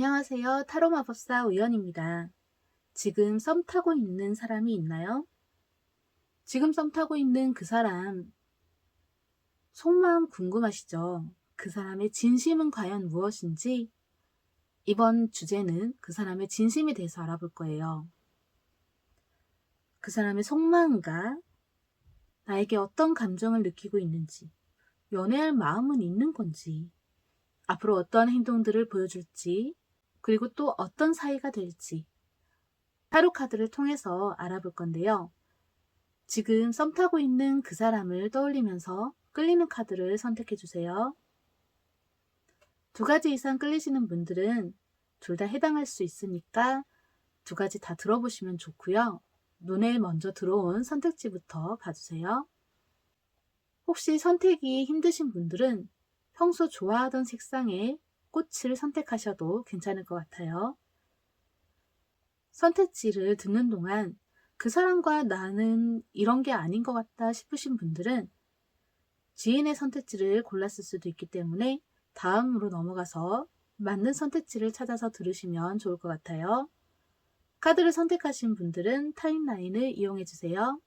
안녕하세요. 타로마법사 우연입니다. 지금 썸 타고 있는 사람이 있나요? 지금 썸 타고 있는 그 사람 속마음 궁금하시죠? 그 사람의 진심은 과연 무엇인지 이번 주제는 그 사람의 진심에 대해서 알아볼 거예요. 그 사람의 속마음과 나에게 어떤 감정을 느끼고 있는지, 연애할 마음은 있는 건지, 앞으로 어떤 행동들을 보여줄지, 그리고 또 어떤 사이가 될지 타로 카드를 통해서 알아볼 건데요. 지금 썸 타고 있는 그 사람을 떠올리면서 끌리는 카드를 선택해 주세요. 두 가지 이상 끌리시는 분들은 둘 다 해당할 수 있으니까 두 가지 다 들어보시면 좋고요. 눈에 먼저 들어온 선택지부터 봐주세요. 혹시 선택이 힘드신 분들은 평소 좋아하던 색상의 꽃을 선택하셔도 괜찮을 것 같아요. 선택지를 듣는 동안 그 사람과 나는 이런 게 아닌 것 같다 싶으신 분들은 지인의 선택지를 골랐을 수도 있기 때문에 다음으로 넘어가서 맞는 선택지를 찾아서 들으시면 좋을 것 같아요. 카드를 선택하신 분들은 타임라인을 이용해 주세요.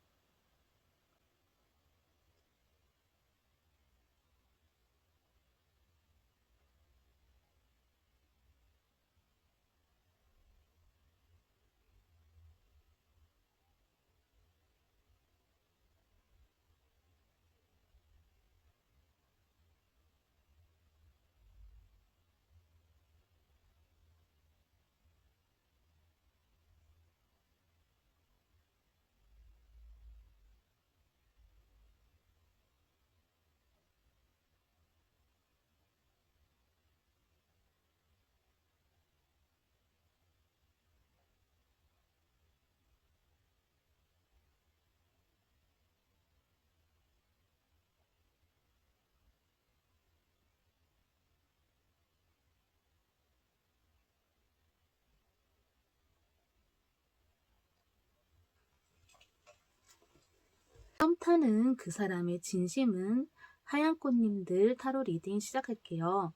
썸 타는 그 사람의 진심은 하얀꽃님들 타로 리딩 시작할게요.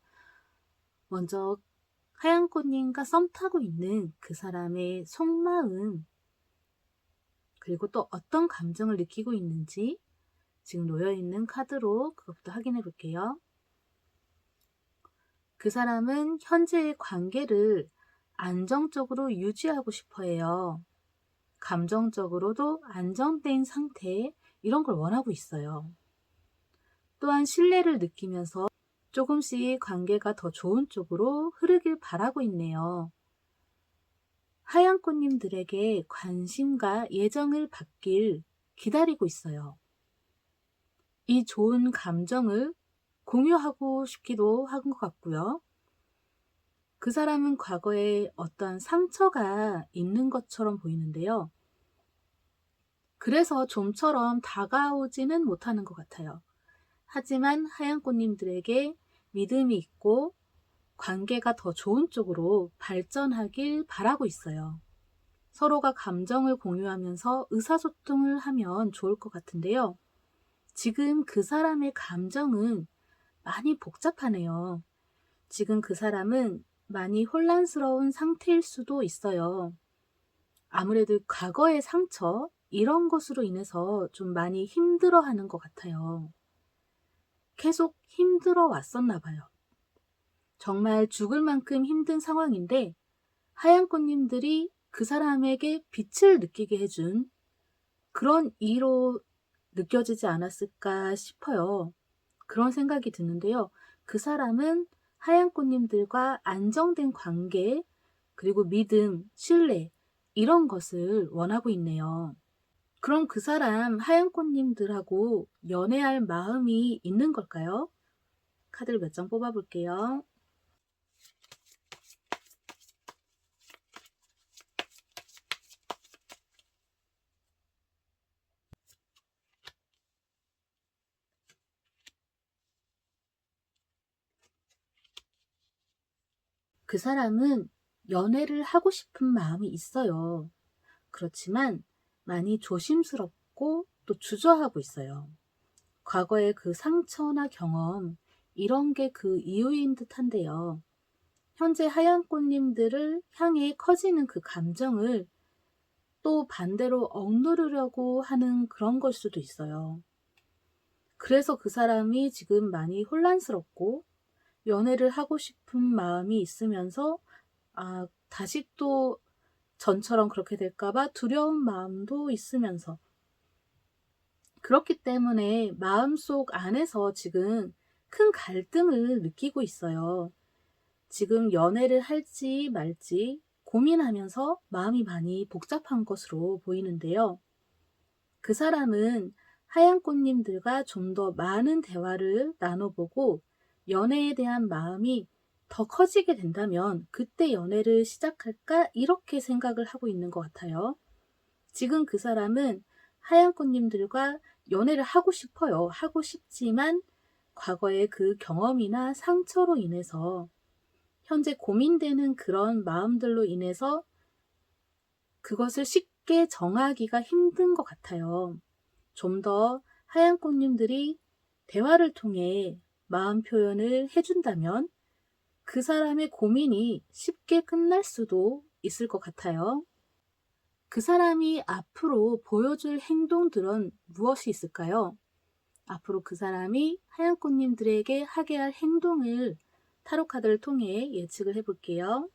먼저 하얀꽃님과 썸 타고 있는 그 사람의 속마음, 그리고 또 어떤 감정을 느끼고 있는지 지금 놓여있는 카드로 그것부터 확인해 볼게요. 그 사람은 현재의 관계를 안정적으로 유지하고 싶어 해요. 감정적으로도 안정된 상태, 이런 걸 원하고 있어요. 또한 신뢰를 느끼면서 조금씩 관계가 더 좋은 쪽으로 흐르길 바라고 있네요. 하얀 꽃님들에게 관심과 예정을 받길 기다리고 있어요. 이 좋은 감정을 공유하고 싶기도 한 것 같고요. 그 사람은 과거에 어떠한 상처가 있는 것처럼 보이는데요. 그래서 좀처럼 다가오지는 못하는 것 같아요. 하지만 하얀 꽃님들에게 믿음이 있고 관계가 더 좋은 쪽으로 발전하길 바라고 있어요. 서로가 감정을 공유하면서 의사소통을 하면 좋을 것 같은데요. 지금 그 사람의 감정은 많이 복잡하네요. 지금 그 사람은 많이 혼란스러운 상태일 수도 있어요. 아무래도 과거의 상처, 이런 것으로 인해서 좀 많이 힘들어하는 것 같아요. 계속 힘들어 왔었나 봐요. 정말 죽을 만큼 힘든 상황인데 하얀 꽃님들이 그 사람에게 빛을 느끼게 해준 그런 이로 느껴지지 않았을까 싶어요. 그런 생각이 드는데요. 그 사람은 하얀 꽃님들과 안정된 관계, 그리고 믿음, 신뢰, 이런 것을 원하고 있네요. 그럼 그 사람 하얀 꽃님들하고 연애할 마음이 있는 걸까요? 카드를 몇 장 뽑아볼게요. 그 사람은 연애를 하고 싶은 마음이 있어요. 그렇지만 많이 조심스럽고 또 주저하고 있어요. 과거의 그 상처나 경험, 이런 게 그 이유인 듯한데요. 현재 하얀꽃님들을 향해 커지는 그 감정을 또 반대로 억누르려고 하는 그런 걸 수도 있어요. 그래서 그 사람이 지금 많이 혼란스럽고 연애를 하고 싶은 마음이 있으면서 다시 또 전처럼 그렇게 될까봐 두려운 마음도 있으면서 그렇기 때문에 마음속 안에서 지금 큰 갈등을 느끼고 있어요. 지금 연애를 할지 말지 고민하면서 마음이 많이 복잡한 것으로 보이는데요. 그 사람은 하얀 꽃님들과 좀 더 많은 대화를 나눠보고 연애에 대한 마음이 더 커지게 된다면 그때 연애를 시작할까 이렇게 생각을 하고 있는 것 같아요. 지금 그 사람은 하얀 꽃님들과 연애를 하고 싶어요. 하고 싶지만 과거의 그 경험이나 상처로 인해서 현재 고민되는 그런 마음들로 인해서 그것을 쉽게 정하기가 힘든 것 같아요. 좀 더 하얀 꽃님들이 대화를 통해 마음 표현을 해준다면 그 사람의 고민이 쉽게 끝날 수도 있을 것 같아요. 그 사람이 앞으로 보여줄 행동들은 무엇이 있을까요? 앞으로 그 사람이 하얀 꽃님들에게 하게 할 행동을 타로 카드를 통해 예측을 해볼게요.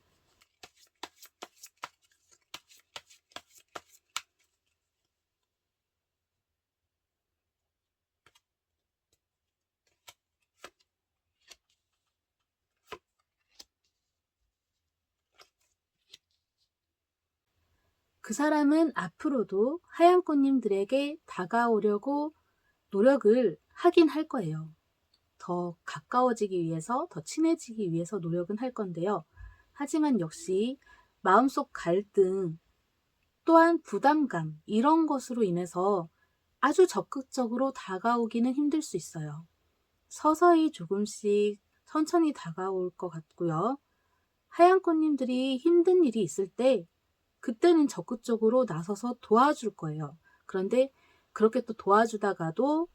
그 사람은 앞으로도 하얀 꽃님들에게 다가오려고 노력을 하긴 할 거예요. 더 가까워지기 위해서, 더 친해지기 위해서 노력은 할 건데요. 하지만 역시 마음속 갈등, 또한 부담감, 이런 것으로 인해서 아주 적극적으로 다가오기는 힘들 수 있어요. 서서히 조금씩 천천히 다가올 것 같고요. 하얀 꽃님들이 힘든 일이 있을 때 그때는 적극적으로 나서서 도와줄 거예요. 그런데 그렇게 또 도와주다가도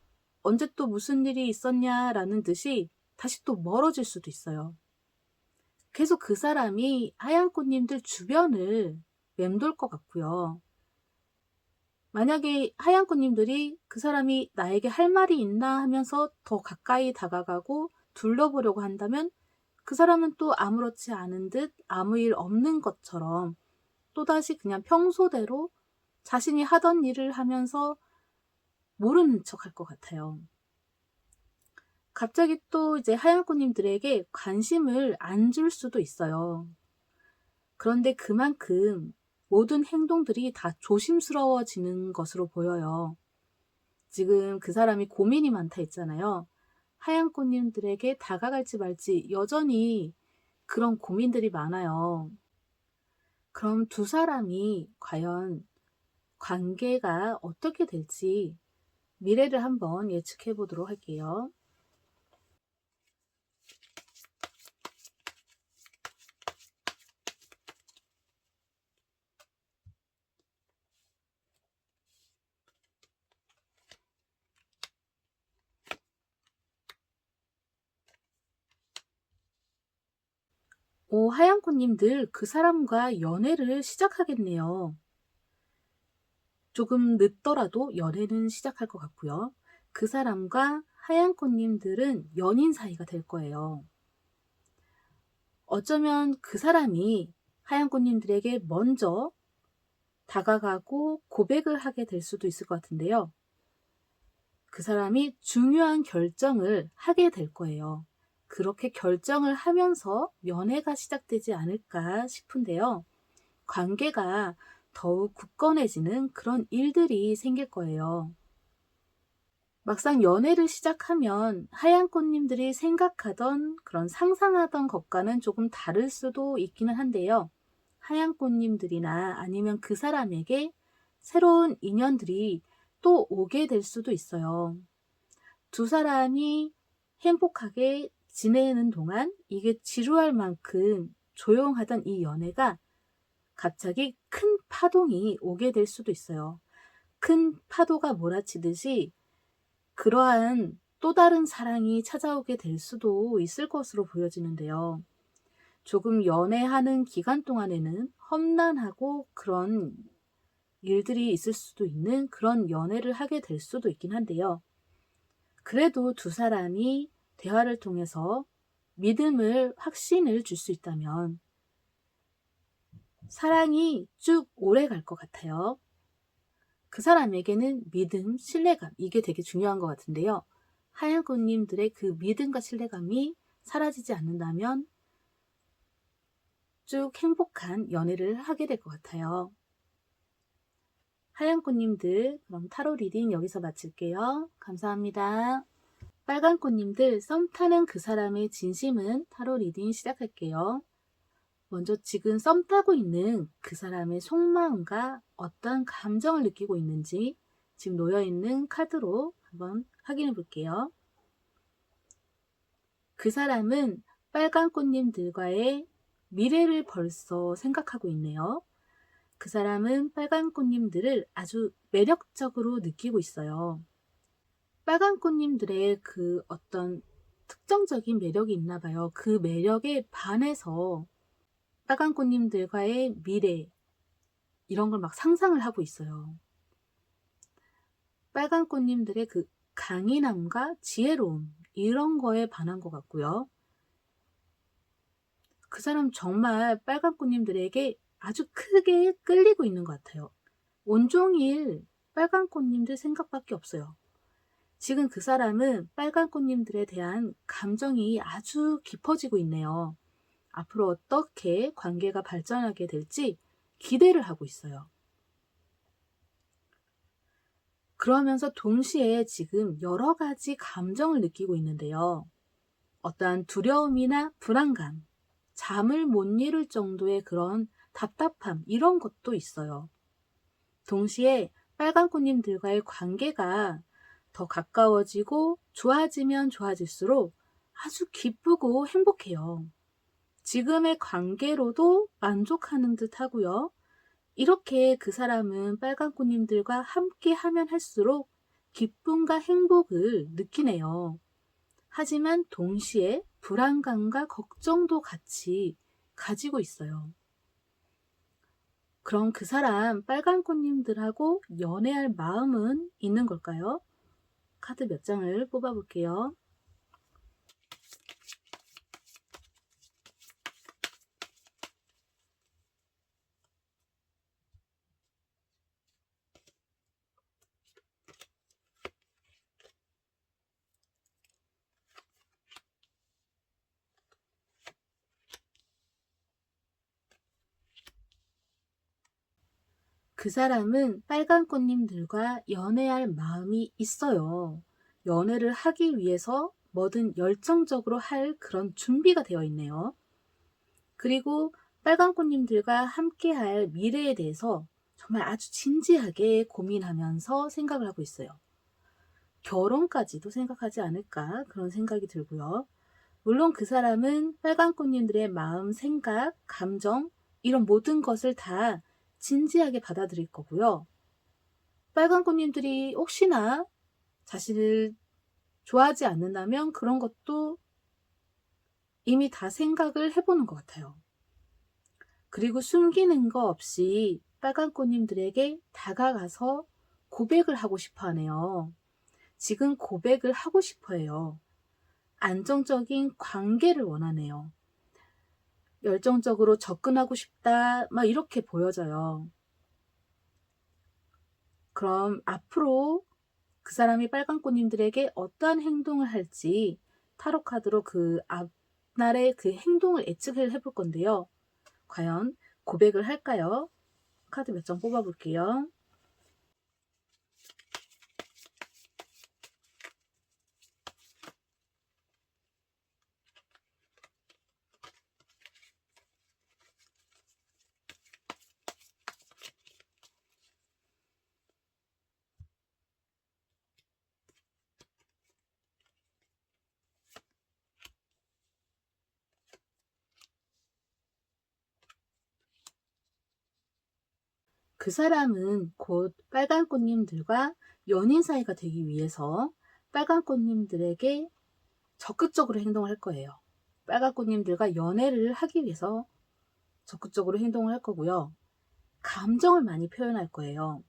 언제 또 무슨 일이 있었냐라는 듯이 다시 또 멀어질 수도 있어요. 계속 그 사람이 하얀 꽃님들 주변을 맴돌 것 같고요. 만약에 하얀 꽃님들이 그 사람이 나에게 할 말이 있나 하면서 더 가까이 다가가고 둘러보려고 한다면 그 사람은 또 아무렇지 않은 듯 아무 일 없는 것처럼 또다시 그냥 평소대로 자신이 하던 일을 하면서 모르는 척 할 것 같아요. 갑자기 또 이제 하얀 꽃님들에게 관심을 안 줄 수도 있어요. 그런데 그만큼 모든 행동들이 다 조심스러워지는 것으로 보여요. 지금 그 사람이 고민이 많다 했잖아요. 하얀 꽃님들에게 다가갈지 말지 여전히 그런 고민들이 많아요. 그럼 두 사람이 과연 관계가 어떻게 될지 미래를 한번 예측해 보도록 할게요. 하얀 꽃님들 그 사람과 연애를 시작하겠네요. 조금 늦더라도 연애는 시작할 것 같고요. 그 사람과 하얀 꽃님들은 연인 사이가 될 거예요. 어쩌면 그 사람이 하얀 꽃님들에게 먼저 다가가고 고백을 하게 될 수도 있을 것 같은데요. 그 사람이 중요한 결정을 하게 될 거예요. 그렇게 결정을 하면서 연애가 시작되지 않을까 싶은데요. 관계가 더욱 굳건해지는 그런 일들이 생길 거예요. 막상 연애를 시작하면 하얀 꽃님들이 생각하던 그런 상상하던 것과는 조금 다를 수도 있기는 한데요. 하얀 꽃님들이나 아니면 그 사람에게 새로운 인연들이 또 오게 될 수도 있어요. 두 사람이 행복하게 지내는 동안 이게 지루할 만큼 조용하던 이 연애가 갑자기 큰 파동이 오게 될 수도 있어요. 큰 파도가 몰아치듯이 그러한 또 다른 사랑이 찾아오게 될 수도 있을 것으로 보여지는데요. 조금 연애하는 기간 동안에는 험난하고 그런 일들이 있을 수도 있는 그런 연애를 하게 될 수도 있긴 한데요. 그래도 두 사람이 대화를 통해서 믿음을, 확신을 줄 수 있다면 사랑이 쭉 오래 갈 것 같아요. 그 사람에게는 믿음, 신뢰감, 이게 되게 중요한 것 같은데요. 하얀 꽃님들의 그 믿음과 신뢰감이 사라지지 않는다면 쭉 행복한 연애를 하게 될 것 같아요. 하얀 꽃님들, 그럼 타로 리딩 여기서 마칠게요. 감사합니다. 빨간 꽃님들, 썸 타는 그 사람의 진심은 타로 리딩 시작할게요. 먼저 지금 썸 타고 있는 그 사람의 속마음과 어떤 감정을 느끼고 있는지 지금 놓여있는 카드로 한번 확인해 볼게요. 그 사람은 빨간 꽃님들과의 미래를 벌써 생각하고 있네요. 그 사람은 빨간 꽃님들을 아주 매력적으로 느끼고 있어요. 빨간 꽃님들의 그 어떤 특정적인 매력이 있나 봐요. 그 매력에 반해서 빨간 꽃님들과의 미래, 이런 걸 막 상상을 하고 있어요. 빨간 꽃님들의 그 강인함과 지혜로움, 이런 거에 반한 것 같고요. 그 사람 정말 빨간 꽃님들에게 아주 크게 끌리고 있는 것 같아요. 온종일 빨간 꽃님들 생각밖에 없어요. 지금 그 사람은 빨간 꽃님들에 대한 감정이 아주 깊어지고 있네요. 앞으로 어떻게 관계가 발전하게 될지 기대를 하고 있어요. 그러면서 동시에 지금 여러 가지 감정을 느끼고 있는데요. 어떠한 두려움이나 불안감, 잠을 못 이룰 정도의 그런 답답함, 이런 것도 있어요. 동시에 빨간 꽃님들과의 관계가 더 가까워지고 좋아지면 좋아질수록 아주 기쁘고 행복해요. 지금의 관계로도 만족하는 듯 하고요. 이렇게 그 사람은 빨간 꽃님들과 함께 하면 할수록 기쁨과 행복을 느끼네요. 하지만 동시에 불안감과 걱정도 같이 가지고 있어요. 그럼 그 사람 빨간 꽃님들하고 연애할 마음은 있는 걸까요? 카드 몇 장을 뽑아볼게요. 그 사람은 빨간 꽃님들과 연애할 마음이 있어요. 연애를 하기 위해서 뭐든 열정적으로 할 그런 준비가 되어 있네요. 그리고 빨간 꽃님들과 함께할 미래에 대해서 정말 아주 진지하게 고민하면서 생각을 하고 있어요. 결혼까지도 생각하지 않을까 그런 생각이 들고요. 물론 그 사람은 빨간 꽃님들의 마음, 생각, 감정, 이런 모든 것을 다 진지하게 받아들일 거고요. 빨간 꽃님들이 혹시나 자신을 좋아하지 않는다면 그런 것도 이미 다 생각을 해보는 것 같아요. 그리고 숨기는 거 없이 빨간 꽃님들에게 다가가서 고백을 하고 싶어 하네요. 지금 고백을 하고 싶어 해요. 안정적인 관계를 원하네요. 열정적으로 접근하고 싶다, 막 이렇게 보여져요. 그럼 앞으로 그 사람이 빨간 꽃님들에게 어떠한 행동을 할지 타로 카드로 그 앞날의 그 행동을 예측을 해볼 건데요. 과연 고백을 할까요? 카드 몇 장 뽑아볼게요. 그 사람은 곧 빨간 꽃님들과 연인 사이가 되기 위해서 빨간 꽃님들에게 적극적으로 행동할 거예요. 빨간꽃님들과 연애를 하기 위해서 적극적으로 행동을 할 거고요. 감정을 많이 표현할 거예요.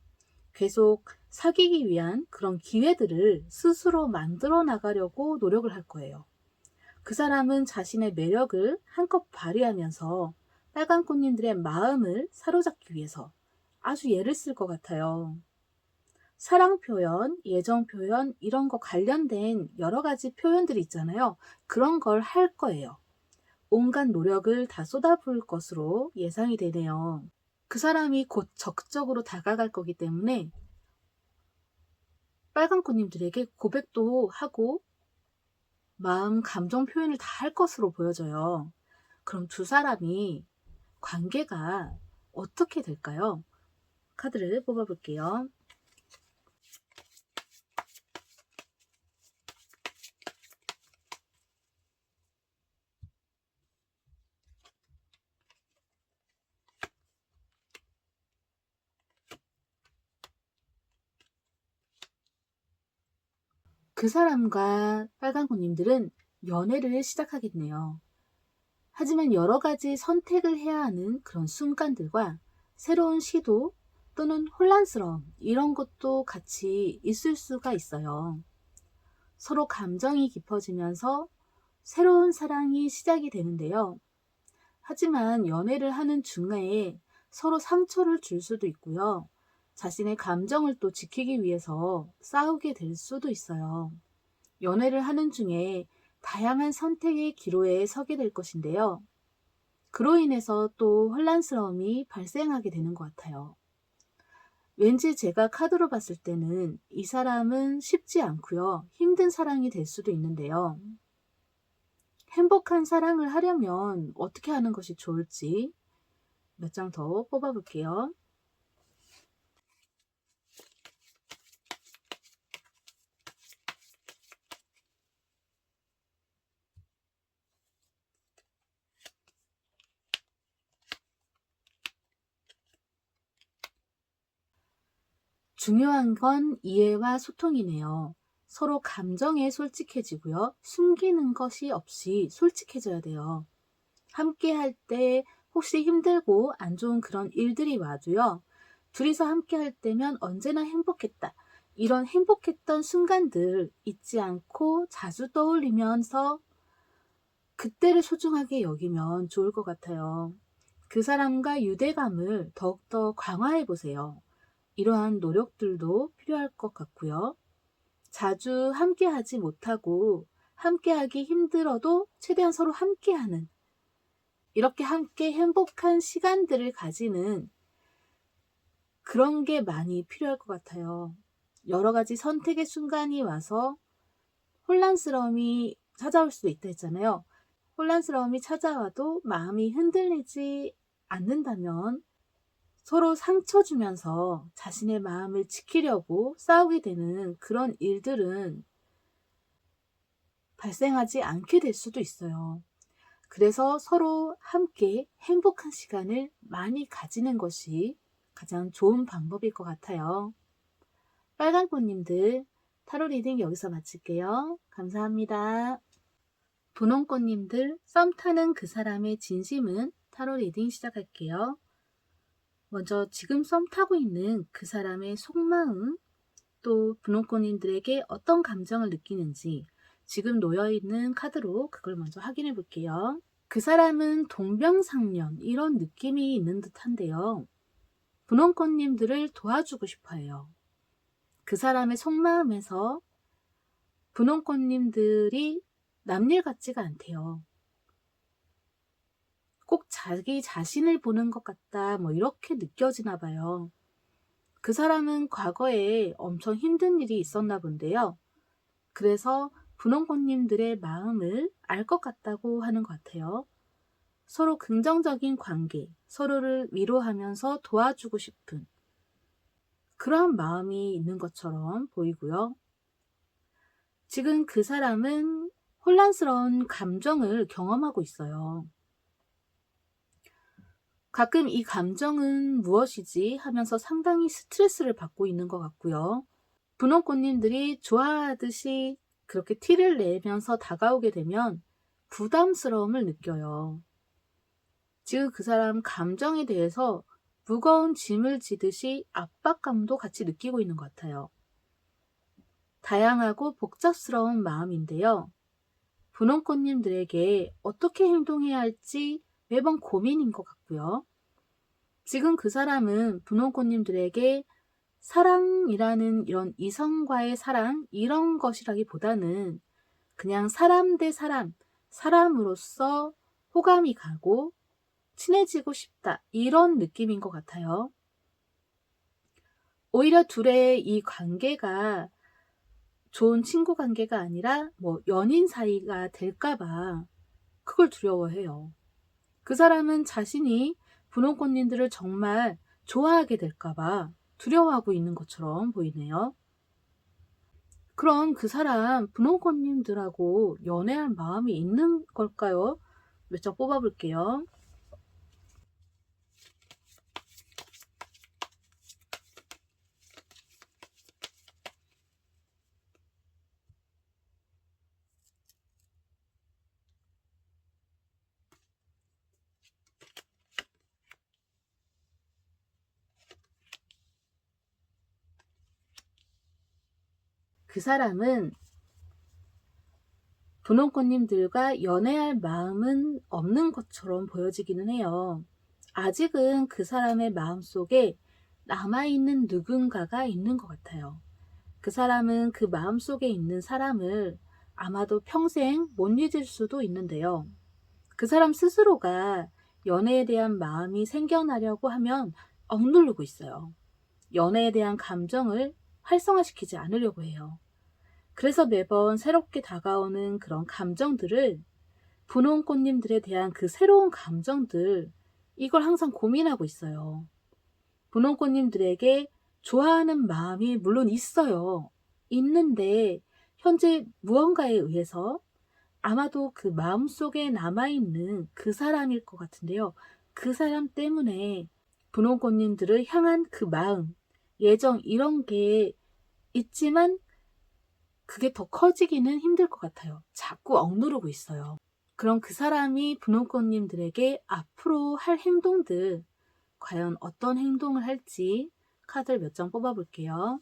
계속 사귀기 위한 그런 기회들을 스스로 만들어 나가려고 노력을 할 거예요. 그 사람은 자신의 매력을 한껏 발휘하면서 빨간꽃님들의 마음을 사로잡기 위해서 아주 애를 쓸 것 같아요. 사랑 표현, 예정 표현, 이런 거 관련된 여러 가지 표현들이 있잖아요. 그런 걸 할 거예요. 온갖 노력을 다 쏟아부을 것으로 예상이 되네요. 그 사람이 곧 적극적으로 다가갈 거기 때문에 빨간꽃님들에게 고백도 하고 마음, 감정 표현을 다 할 것으로 보여져요. 그럼 두 사람이 관계가 어떻게 될까요? 카드를 뽑아볼게요. 그 사람과 빨간꽃님들은 연애를 시작하겠네요. 하지만 여러 가지 선택을 해야 하는 그런 순간들과 새로운 시도 또는 혼란스러움, 이런 것도 같이 있을 수가 있어요. 서로 감정이 깊어지면서 새로운 사랑이 시작이 되는데요. 하지만 연애를 하는 중간에 서로 상처를 줄 수도 있고요. 자신의 감정을 또 지키기 위해서 싸우게 될 수도 있어요. 연애를 하는 중에 다양한 선택의 기로에 서게 될 것인데요. 그로 인해서 또 혼란스러움이 발생하게 되는 것 같아요. 왠지 제가 카드로 봤을 때는 이 사람은 쉽지 않고요. 힘든 사랑이 될 수도 있는데요. 행복한 사랑을 하려면 어떻게 하는 것이 좋을지 몇 장 더 뽑아볼게요. 중요한 건 이해와 소통이네요. 서로 감정에 솔직해지고요. 숨기는 것이 없이 솔직해져야 돼요. 함께 할 때 혹시 힘들고 안 좋은 그런 일들이 와도요. 둘이서 함께 할 때면 언제나 행복했다. 이런 행복했던 순간들 잊지 않고 자주 떠올리면서 그때를 소중하게 여기면 좋을 것 같아요. 그 사람과 유대감을 더욱더 강화해 보세요. 이러한 노력들도 필요할 것 같고요. 자주 함께하지 못하고 함께하기 힘들어도 최대한 서로 함께하는, 이렇게 함께 행복한 시간들을 가지는 그런 게 많이 필요할 것 같아요. 여러 가지 선택의 순간이 와서 혼란스러움이 찾아올 수도 있다 했잖아요. 혼란스러움이 찾아와도 마음이 흔들리지 않는다면 서로 상처 주면서 자신의 마음을 지키려고 싸우게 되는 그런 일들은 발생하지 않게 될 수도 있어요. 그래서 서로 함께 행복한 시간을 많이 가지는 것이 가장 좋은 방법일 것 같아요. 빨간꽃님들 타로 리딩 여기서 마칠게요. 감사합니다. 분홍꽃님들 썸 타는 그 사람의 진심은 타로 리딩 시작할게요. 먼저 지금 썸 타고 있는 그 사람의 속마음, 또 분홍꽃님들에게 어떤 감정을 느끼는지 지금 놓여있는 카드로 그걸 먼저 확인해 볼게요. 그 사람은 동병상련 이런 느낌이 있는 듯한데요. 분홍꽃님들을 도와주고 싶어 해요. 그 사람의 속마음에서 분홍꽃님들이 남일 같지가 않대요. 꼭 자기 자신을 보는 것 같다, 뭐 이렇게 느껴지나 봐요. 그 사람은 과거에 엄청 힘든 일이 있었나 본데요. 그래서 분홍꽃님들의 마음을 알 것 같다고 하는 것 같아요. 서로 긍정적인 관계, 서로를 위로하면서 도와주고 싶은 그러한 마음이 있는 것처럼 보이고요. 지금 그 사람은 혼란스러운 감정을 경험하고 있어요. 가끔 이 감정은 무엇이지 하면서 상당히 스트레스를 받고 있는 것 같고요. 분홍꽃님들이 좋아하듯이 그렇게 티를 내면서 다가오게 되면 부담스러움을 느껴요. 지금 그 사람 감정에 대해서 무거운 짐을 지듯이 압박감도 같이 느끼고 있는 것 같아요. 다양하고 복잡스러운 마음인데요. 분홍꽃님들에게 어떻게 행동해야 할지 매번 고민인 것 같고요. 지금 그 사람은 분홍꽃님들에게 사랑이라는 이런 이성과의 사랑 이런 것이라기보다는 그냥 사람 대 사람, 사람으로서 호감이 가고 친해지고 싶다 이런 느낌인 것 같아요. 오히려 둘의 이 관계가 좋은 친구 관계가 아니라 연인 사이가 될까봐 그걸 두려워해요. 그 사람은 자신이 분홍꽃님들을 정말 좋아하게 될까봐 두려워하고 있는 것처럼 보이네요. 그럼 그 사람 분홍꽃님들하고 연애할 마음이 있는 걸까요? 몇 장 뽑아볼게요. 그 사람은 분홍꽃님들과 연애할 마음은 없는 것처럼 보여지기는 해요. 아직은 그 사람의 마음속에 남아있는 누군가가 있는 것 같아요. 그 사람은 그 마음속에 있는 사람을 아마도 평생 못 잊을 수도 있는데요. 그 사람 스스로가 연애에 대한 마음이 생겨나려고 하면 억누르고 있어요. 연애에 대한 감정을 활성화시키지 않으려고 해요. 그래서 매번 새롭게 다가오는 그런 감정들을 분홍꽃님들에 대한 그 새로운 감정들 이걸 항상 고민하고 있어요. 분홍꽃님들에게 좋아하는 마음이 물론 있어요. 있는데 현재 무언가에 의해서 아마도 그 마음속에 남아있는 그 사람일 것 같은데요. 그 사람 때문에 분홍꽃님들을 향한 그 마음, 예정 이런 게 있지만 그게 더 커지기는 힘들 것 같아요. 자꾸 억누르고 있어요. 그럼 그 사람이 분홍꽃님들에게 앞으로 할 행동들, 과연 어떤 행동을 할지 카드를 몇 장 뽑아볼게요.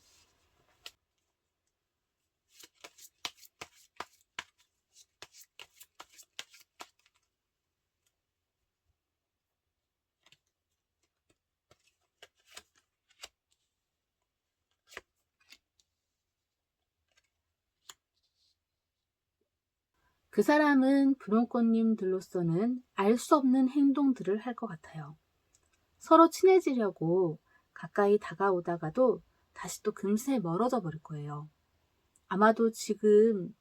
그 사람은 분홍꽃님들로서는 알 수 없는 행동들을 할 것 같아요. 서로 친해지려고 가까이 다가오다가도 다시 또 금세 멀어져 버릴 거예요. 아마도 지금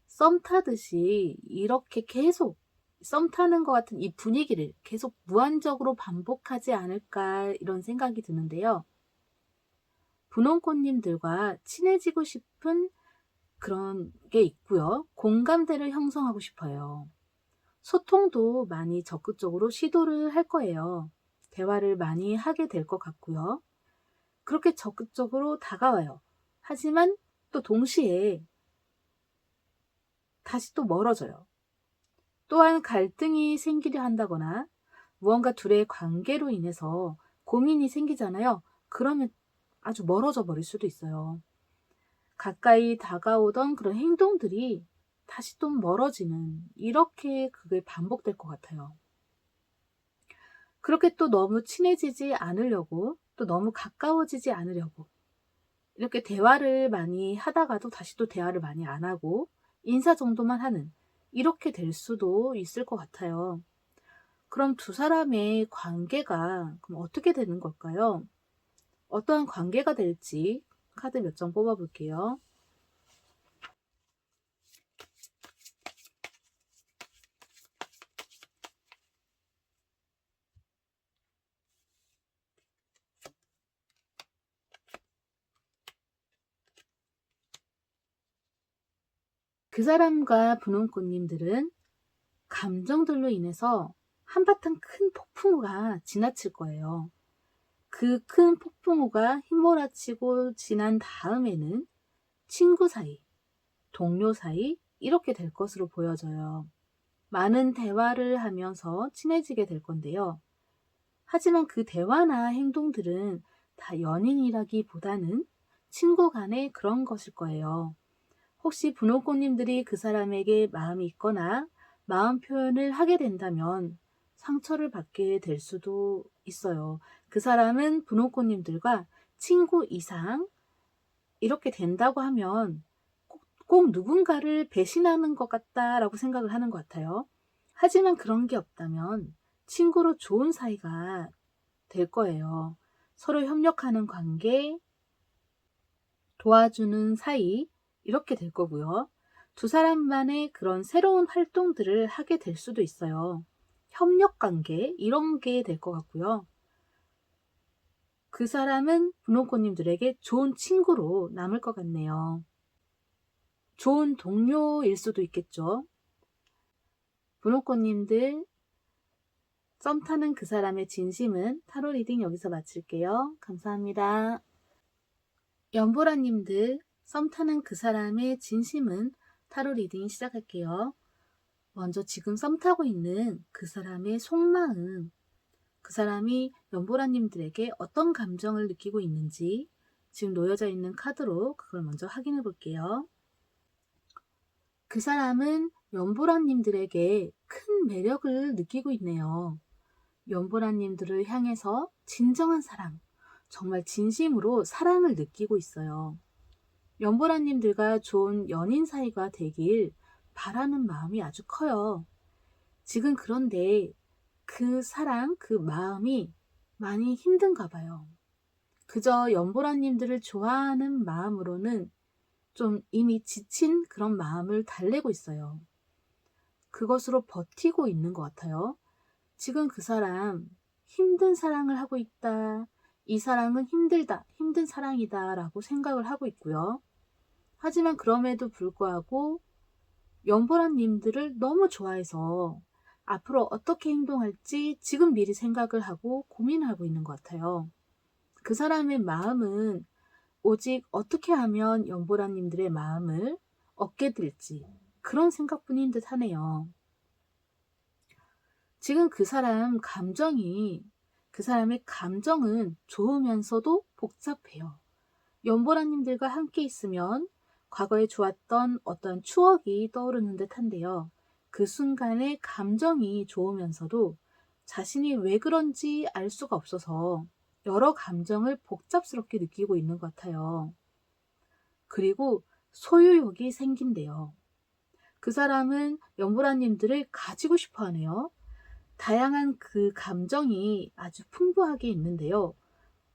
썸 타듯이 이렇게 계속 썸 타는 것 같은 이 분위기를 계속 무한적으로 반복하지 않을까 이런 생각이 드는데요. 분홍꽃님들과 친해지고 싶은 그런 게 있고요. 공감대를 형성하고 싶어요. 소통도 많이 적극적으로 시도를 할 거예요. 대화를 많이 하게 될 것 같고요. 그렇게 적극적으로 다가와요. 하지만 또 동시에 다시 또 멀어져요. 또한 갈등이 생기려 한다거나 무언가 둘의 관계로 인해서 고민이 생기잖아요. 그러면 아주 멀어져 버릴 수도 있어요. 가까이 다가오던 그런 행동들이 다시 또 멀어지는 이렇게 그게 반복될 것 같아요. 그렇게 또 너무 친해지지 않으려고 또 너무 가까워지지 않으려고 이렇게 대화를 많이 하다가도 다시 또 대화를 많이 안 하고 인사 정도만 하는 이렇게 될 수도 있을 것 같아요. 그럼 두 사람의 관계가 그럼 어떻게 되는 걸까요? 어떠한 관계가 될지 카드 몇 장 뽑아볼게요. 그 사람과 분홍꽃님들은 감정들로 인해서 한바탕 큰 폭풍우가 지나칠 거예요. 그 큰 폭풍우가 휘몰아치고 지난 다음에는 친구 사이, 동료 사이 이렇게 될 것으로 보여져요. 많은 대화를 하면서 친해지게 될 건데요. 하지만 그 대화나 행동들은 다 연인이라기보다는 친구 간의 그런 것일 거예요. 혹시 분홍꽃님들이 그 사람에게 마음이 있거나 마음 표현을 하게 된다면 상처를 받게 될 수도 있어요. 그 사람은 분홍꽃님들과 친구 이상 이렇게 된다고 하면 꼭 누군가를 배신하는 것 같다라고 생각을 하는 것 같아요. 하지만 그런 게 없다면 친구로 좋은 사이가 될 거예요. 서로 협력하는 관계, 도와주는 사이, 이렇게 될 거고요. 두 사람만의 그런 새로운 활동들을 하게 될 수도 있어요. 협력 관계, 이런 게 될 것 같고요. 그 사람은 분홍꽃님들에게 좋은 친구로 남을 것 같네요. 좋은 동료일 수도 있겠죠. 분홍꽃님들, 썸 타는 그 사람의 진심은 타로 리딩 여기서 마칠게요. 감사합니다. 연보라님들, 썸 타는 그 사람의 진심은 타로 리딩 시작할게요. 먼저 지금 썸 타고 있는 그 사람의 속마음, 그 사람이 연보라님들에게 어떤 감정을 느끼고 있는지 지금 놓여져 있는 카드로 그걸 먼저 확인해 볼게요. 그 사람은 연보라님들에게 큰 매력을 느끼고 있네요. 연보라님들을 향해서 진정한 사랑, 정말 진심으로 사랑을 느끼고 있어요. 연보라님들과 좋은 연인 사이가 되길 바라는 마음이 아주 커요. 지금 그런데 그 사랑, 그 마음이 많이 힘든가 봐요. 그저 연보라님들을 좋아하는 마음으로는 좀 이미 지친 그런 마음을 달래고 있어요. 그것으로 버티고 있는 것 같아요. 지금 그 사람 힘든 사랑을 하고 있다. 이 사랑은 힘들다. 힘든 사랑이다. 라고 생각을 하고 있고요. 하지만 그럼에도 불구하고 연보라님들을 너무 좋아해서 앞으로 어떻게 행동할지 지금 미리 생각을 하고 고민하고 있는 것 같아요. 그 사람의 마음은 오직 어떻게 하면 연보라님들의 마음을 얻게 될지 그런 생각뿐인 듯 하네요. 지금 그 사람의 감정은 좋으면서도 복잡해요. 연보라님들과 함께 있으면 과거에 좋았던 어떤 추억이 떠오르는 듯 한데요. 그 순간의 감정이 좋으면서도 자신이 왜 그런지 알 수가 없어서 여러 감정을 복잡스럽게 느끼고 있는 것 같아요. 그리고 소유욕이 생긴대요. 그 사람은 연보라님들을 가지고 싶어 하네요. 다양한 그 감정이 아주 풍부하게 있는데요.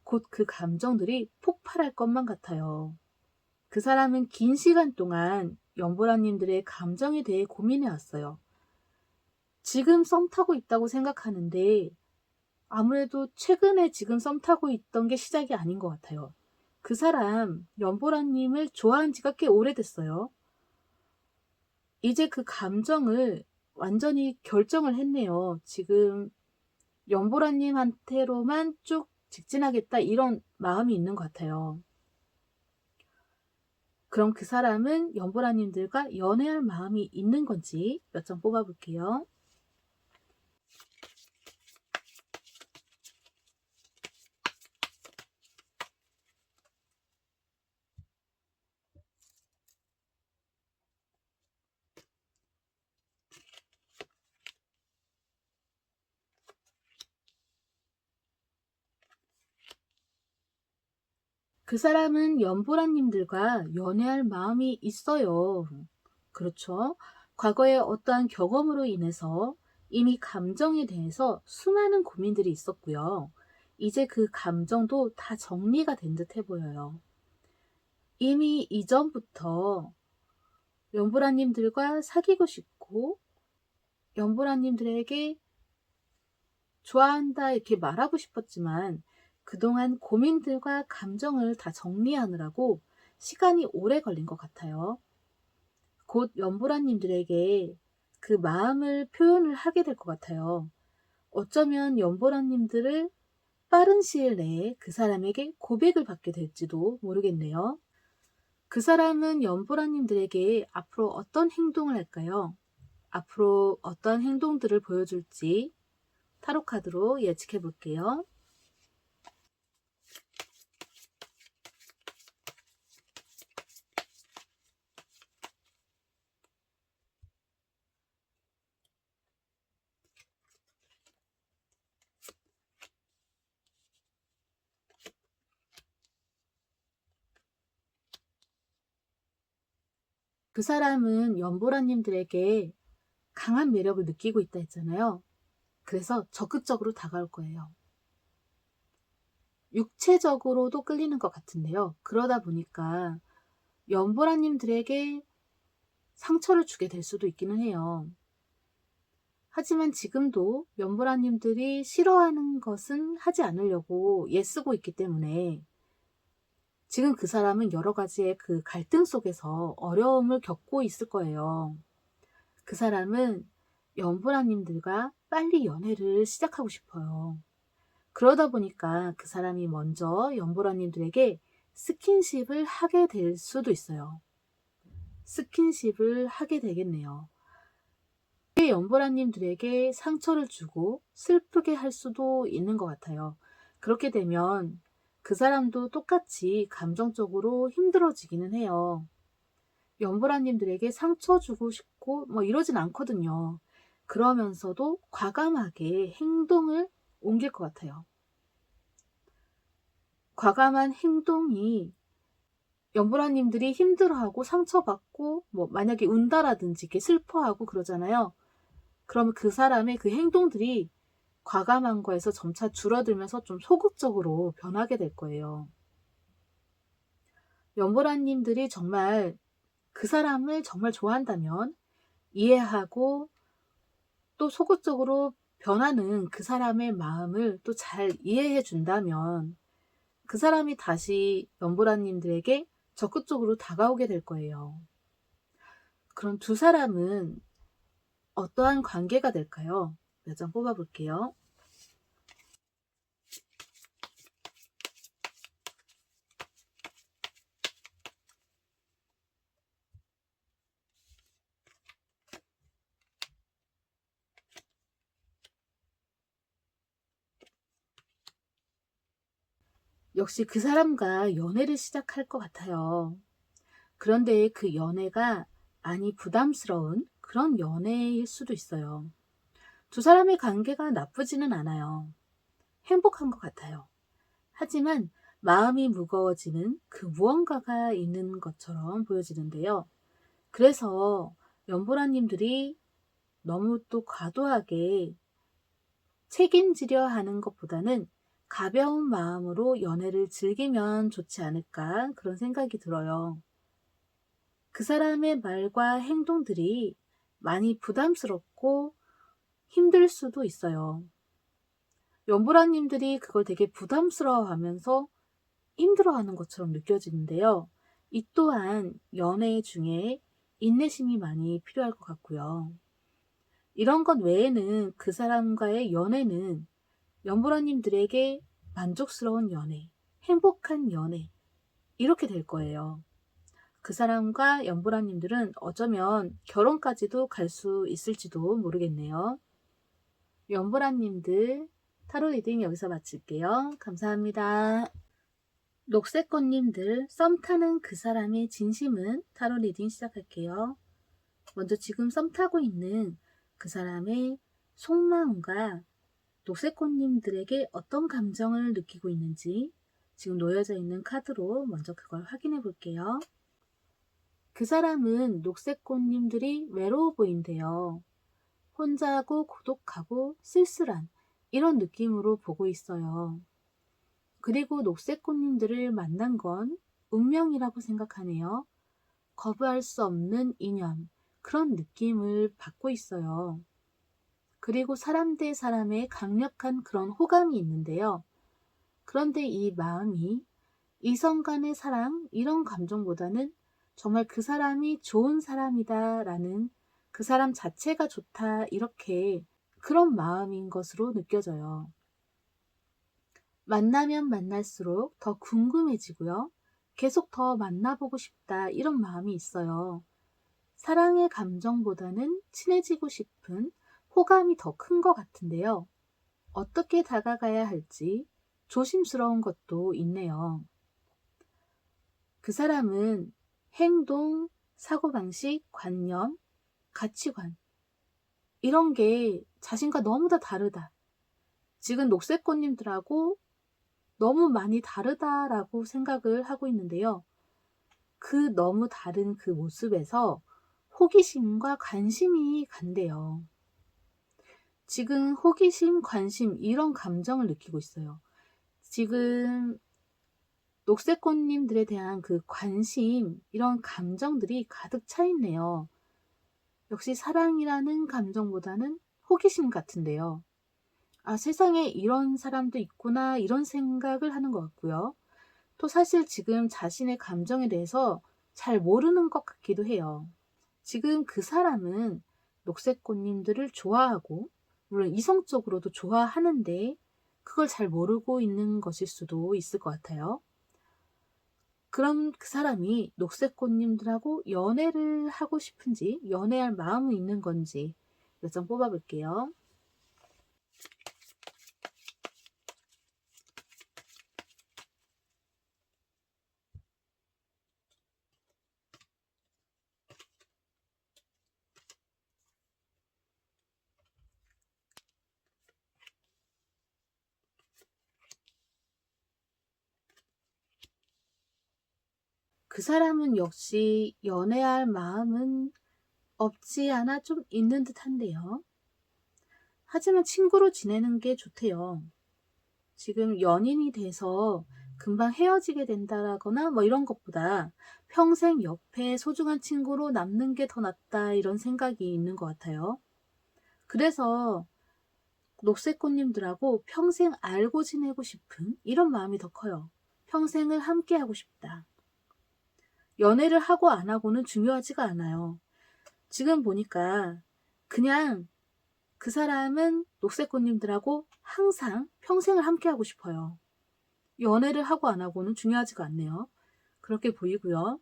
곧 그 감정들이 폭발할 것만 같아요. 그 사람은 긴 시간 동안 연보라님들의 감정에 대해 고민해 왔어요. 지금 썸 타고 있다고 생각하는데 아무래도 최근에 지금 썸 타고 있던 게 시작이 아닌 것 같아요. 그 사람 연보라님을 좋아한 지가 꽤 오래됐어요. 이제 그 감정을 완전히 결정을 했네요. 지금 연보라님한테로만 쭉 직진하겠다 이런 마음이 있는 것 같아요. 그럼 그 사람은 연보라님들과 연애할 마음이 있는 건지 몇 장 뽑아볼게요. 그 사람은 연보라님들과 연애할 마음이 있어요. 그렇죠. 과거의 어떠한 경험으로 인해서 이미 감정에 대해서 수많은 고민들이 있었고요. 이제 그 감정도 다 정리가 된 듯해 보여요. 이미 이전부터 연보라님들과 사귀고 싶고 연보라님들에게 좋아한다 이렇게 말하고 싶었지만 그동안 고민들과 감정을 다 정리하느라고 시간이 오래 걸린 것 같아요. 곧 연보라님들에게 그 마음을 표현을 하게 될 것 같아요. 어쩌면 연보라님들을 빠른 시일 내에 그 사람에게 고백을 받게 될지도 모르겠네요. 그 사람은 연보라님들에게 앞으로 어떤 행동을 할까요? 앞으로 어떤 행동들을 보여줄지 타로 카드로 예측해 볼게요. 그 사람은 연보라님들에게 강한 매력을 느끼고 있다 했잖아요. 그래서 적극적으로 다가올 거예요. 육체적으로도 끌리는 것 같은데요. 그러다 보니까 연보라님들에게 상처를 주게 될 수도 있기는 해요. 하지만 지금도 연보라님들이 싫어하는 것은 하지 않으려고 애쓰고 있기 때문에 지금 그 사람은 여러 가지의 그 갈등 속에서 어려움을 겪고 있을 거예요. 그 사람은 연보라님들과 빨리 연애를 시작하고 싶어요. 그러다 보니까 그 사람이 먼저 연보라님들에게 스킨십을 하게 될 수도 있어요. 스킨십을 하게 되겠네요. 연보라님들에게 상처를 주고 슬프게 할 수도 있는 것 같아요. 그렇게 되면 그 사람도 똑같이 감정적으로 힘들어지기는 해요. 연보라님들에게 상처 주고 싶고 이러진 않거든요. 그러면서도 과감하게 행동을 옮길 것 같아요. 과감한 행동이 연보라님들이 힘들어하고 상처받고 만약에 운다라든지 이렇게 슬퍼하고 그러잖아요. 그러면 그 사람의 그 행동들이 과감한 거에서 점차 줄어들면서 좀 소극적으로 변하게 될 거예요. 연보라님들이 정말 그 사람을 정말 좋아한다면 이해하고 또 소극적으로 변하는 그 사람의 마음을 또 잘 이해해 준다면 그 사람이 다시 연보라님들에게 적극적으로 다가오게 될 거예요. 그럼 두 사람은 어떠한 관계가 될까요? 몇 장 뽑아볼게요. 역시 그 사람과 연애를 시작할 것 같아요. 그런데 그 연애가 많이 부담스러운 그런 연애일 수도 있어요. 두 사람의 관계가 나쁘지는 않아요. 행복한 것 같아요. 하지만 마음이 무거워지는 그 무언가가 있는 것처럼 보여지는데요. 그래서 연보라님들이 너무 또 과도하게 책임지려 하는 것보다는 가벼운 마음으로 연애를 즐기면 좋지 않을까 그런 생각이 들어요. 그 사람의 말과 행동들이 많이 부담스럽고 힘들 수도 있어요. 연보라님들이 그걸 되게 부담스러워하면서 힘들어하는 것처럼 느껴지는데요. 이 또한 연애 중에 인내심이 많이 필요할 것 같고요. 이런 것 외에는 그 사람과의 연애는 연보라님들에게 만족스러운 연애, 행복한 연애 이렇게 될 거예요. 그 사람과 연보라님들은 어쩌면 결혼까지도 갈 수 있을지도 모르겠네요. 연보라님들 타로 리딩 여기서 마칠게요. 감사합니다. 녹색꽃님들 썸 타는 그 사람의 진심은 타로 리딩 시작할게요. 먼저 지금 썸 타고 있는 그 사람의 속마음과 녹색꽃님들에게 어떤 감정을 느끼고 있는지 지금 놓여져 있는 카드로 먼저 그걸 확인해 볼게요. 그 사람은 녹색꽃님들이 외로워 보인대요. 혼자고 고독하고 쓸쓸한 이런 느낌으로 보고 있어요. 그리고 녹색꽃님들을 만난 건 운명이라고 생각하네요. 거부할 수 없는 인연, 그런 느낌을 받고 있어요. 그리고 사람 대 사람의 강력한 그런 호감이 있는데요. 그런데 이 마음이 이성 간의 사랑, 이런 감정보다는 정말 그 사람이 좋은 사람이다 라는 그 사람 자체가 좋다 이렇게 그런 마음인 것으로 느껴져요. 만나면 만날수록 더 궁금해지고요. 계속 더 만나보고 싶다 이런 마음이 있어요. 사랑의 감정보다는 친해지고 싶은 호감이 더 큰 것 같은데요. 어떻게 다가가야 할지 조심스러운 것도 있네요. 그 사람은 행동, 사고방식, 관념, 가치관, 이런 게 자신과 너무 다 다르다. 지금 녹색꽃님들하고 너무 많이 다르다라고 생각을 하고 있는데요. 그 너무 다른 그 모습에서 호기심과 관심이 간대요. 지금 호기심, 관심 이런 감정을 느끼고 있어요. 지금 녹색꽃님들에 대한 그 관심, 이런 감정들이 가득 차 있네요. 역시 사랑이라는 감정보다는 호기심 같은데요. 아, 세상에 이런 사람도 있구나, 이런 생각을 하는 것 같고요. 또 사실 지금 자신의 감정에 대해서 잘 모르는 것 같기도 해요. 지금 그 사람은 녹색꽃님들을 좋아하고, 물론 이성적으로도 좋아하는데, 그걸 잘 모르고 있는 것일 수도 있을 것 같아요. 그럼 그 사람이 녹색꽃님들하고 연애를 하고 싶은지, 연애할 마음은 있는 건지 몇 장 뽑아볼게요. 그 사람은 역시 연애할 마음은 없지 않아 좀 있는 듯한데요. 하지만 친구로 지내는 게 좋대요. 지금 연인이 돼서 금방 헤어지게 된다거나 뭐 이런 것보다 평생 옆에 소중한 친구로 남는 게 더 낫다, 이런 생각이 있는 것 같아요. 그래서 녹색꽃님들하고 평생 알고 지내고 싶은 이런 마음이 더 커요. 평생을 함께 하고 싶다. 연애를 하고 안 하고는 중요하지가 않아요. 지금 보니까 그냥 그 사람은 녹색꽃님들하고 항상 평생을 함께 하고 싶어요. 연애를 하고 안 하고는 중요하지가 않네요. 그렇게 보이고요.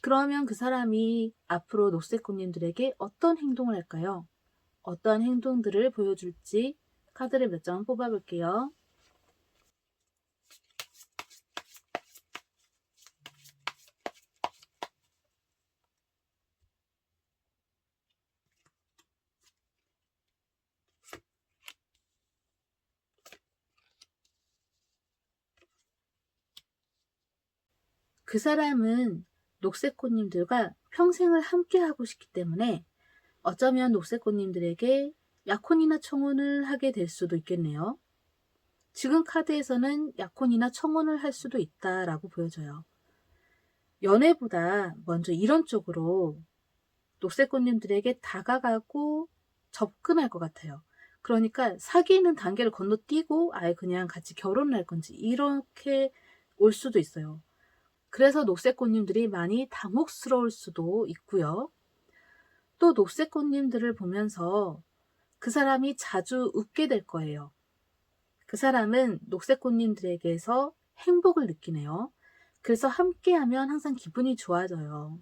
그러면 그 사람이 앞으로 녹색꽃님들에게 어떤 행동을 할까요? 어떤 행동들을 보여줄지 카드를 몇 장 뽑아볼게요. 그 사람은 녹색꽃님들과 평생을 함께 하고 싶기 때문에 어쩌면 녹색꽃님들에게 약혼이나 청혼을 하게 될 수도 있겠네요. 지금 카드에서는 약혼이나 청혼을 할 수도 있다라고 보여져요. 연애보다 먼저 이런 쪽으로 녹색꽃님들에게 다가가고 접근할 것 같아요. 그러니까 사귀는 단계를 건너뛰고 아예 그냥 같이 결혼을 할 건지 이렇게 올 수도 있어요. 그래서 녹색꽃님들이 많이 당혹스러울 수도 있고요. 또 녹색꽃님들을 보면서 그 사람이 자주 웃게 될 거예요. 그 사람은 녹색꽃님들에게서 행복을 느끼네요. 그래서 함께하면 항상 기분이 좋아져요.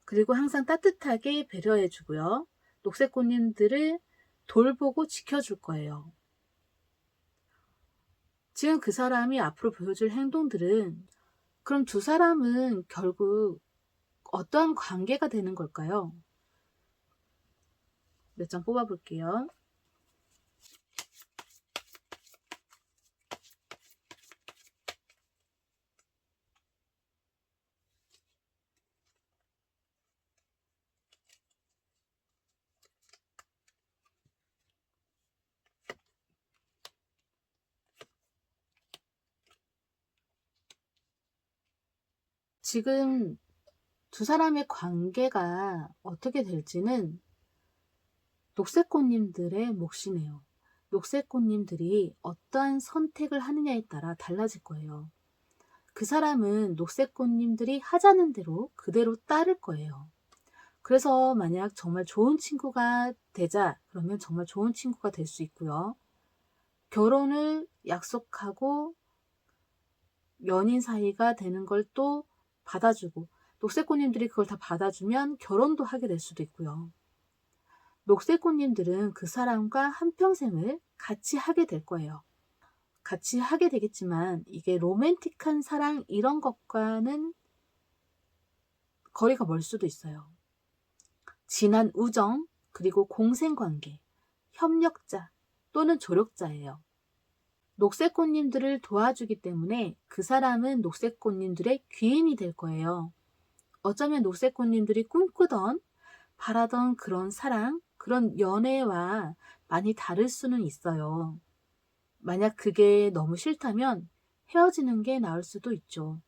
그리고 항상 따뜻하게 배려해주고요. 녹색꽃님들을 돌보고 지켜줄 거예요. 지금 그 사람이 앞으로 보여줄 행동들은, 그럼 두 사람은 결국 어떠한 관계가 되는 걸까요? 몇 장 뽑아볼게요. 지금 두 사람의 관계가 어떻게 될지는 녹색꽃님들의 몫이네요. 녹색꽃님들이 어떠한 선택을 하느냐에 따라 달라질 거예요. 그 사람은 녹색꽃님들이 하자는 대로 그대로 따를 거예요. 그래서 만약 정말 좋은 친구가 되자 그러면 정말 좋은 친구가 될 수 있고요. 결혼을 약속하고 연인 사이가 되는 걸 또 받아주고, 녹색꽃님들이 그걸 다 받아주면 결혼도 하게 될 수도 있고요. 녹색꽃님들은 그 사람과 한평생을 같이 하게 될 거예요. 같이 하게 되겠지만 이게 로맨틱한 사랑 이런 것과는 거리가 멀 수도 있어요. 진한 우정, 그리고 공생관계, 협력자 또는 조력자예요. 녹색꽃님들을 도와주기 때문에 그 사람은 녹색꽃님들의 귀인이 될 거예요. 어쩌면 녹색꽃님들이 꿈꾸던, 바라던 그런 사랑, 그런 연애와 많이 다를 수는 있어요. 만약 그게 너무 싫다면 헤어지는 게 나을 수도 있죠.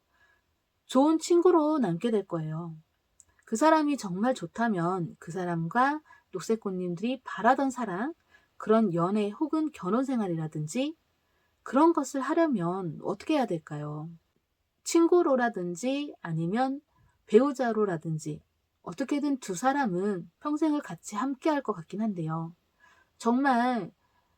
좋은 친구로 남게 될 거예요. 그 사람이 정말 좋다면 그 사람과 녹색꽃님들이 바라던 사랑, 그런 연애 혹은 결혼 생활이라든지 그런 것을 하려면 어떻게 해야 될까요? 친구로라든지 아니면 배우자로라든지 어떻게든 두 사람은 평생을 같이 함께 할 것 같긴 한데요. 정말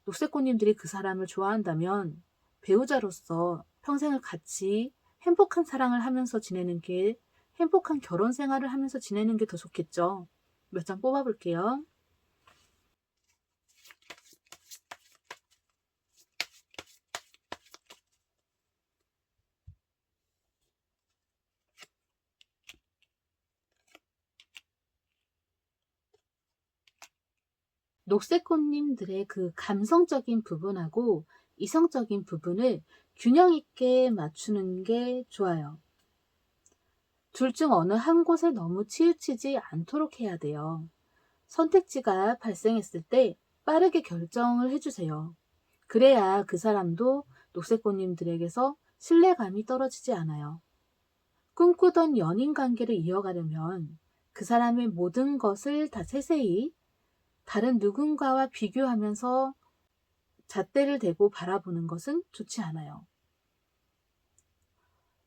녹색꽃님들이 그 사람을 좋아한다면 배우자로서 평생을 같이 행복한 사랑을 하면서 지내는 게, 행복한 결혼 생활을 하면서 지내는 게 더 좋겠죠. 몇 장 뽑아볼게요. 녹색꽃님들의 그 감성적인 부분하고 이성적인 부분을 균형 있게 맞추는 게 좋아요. 둘 중 어느 한 곳에 너무 치우치지 않도록 해야 돼요. 선택지가 발생했을 때 빠르게 결정을 해주세요. 그래야 그 사람도 녹색꽃님들에게서 신뢰감이 떨어지지 않아요. 꿈꾸던 연인 관계를 이어가려면 그 사람의 모든 것을 다 세세히 다른 누군가와 비교하면서 잣대를 대고 바라보는 것은 좋지 않아요.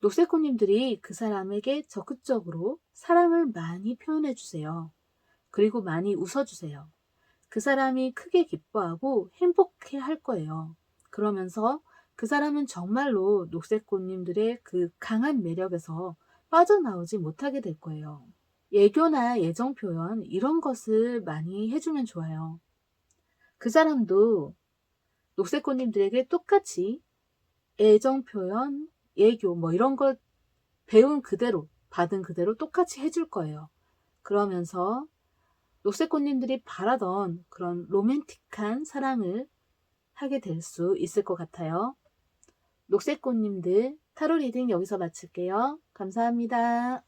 녹색꽃님들이 그 사람에게 적극적으로 사랑을 많이 표현해 주세요. 그리고 많이 웃어주세요. 그 사람이 크게 기뻐하고 행복해 할 거예요. 그러면서 그 사람은 정말로 녹색꽃님들의 그 강한 매력에서 빠져나오지 못하게 될 거예요. 애교나 애정 표현 이런 것을 많이 해주면 좋아요. 그 사람도 녹색꽃님들에게 똑같이 애정 표현, 애교 뭐 이런 걸 배운 그대로, 받은 그대로 똑같이 해줄 거예요. 그러면서 녹색꽃님들이 바라던 그런 로맨틱한 사랑을 하게 될 수 있을 것 같아요. 녹색꽃님들 타로 리딩 여기서 마칠게요. 감사합니다.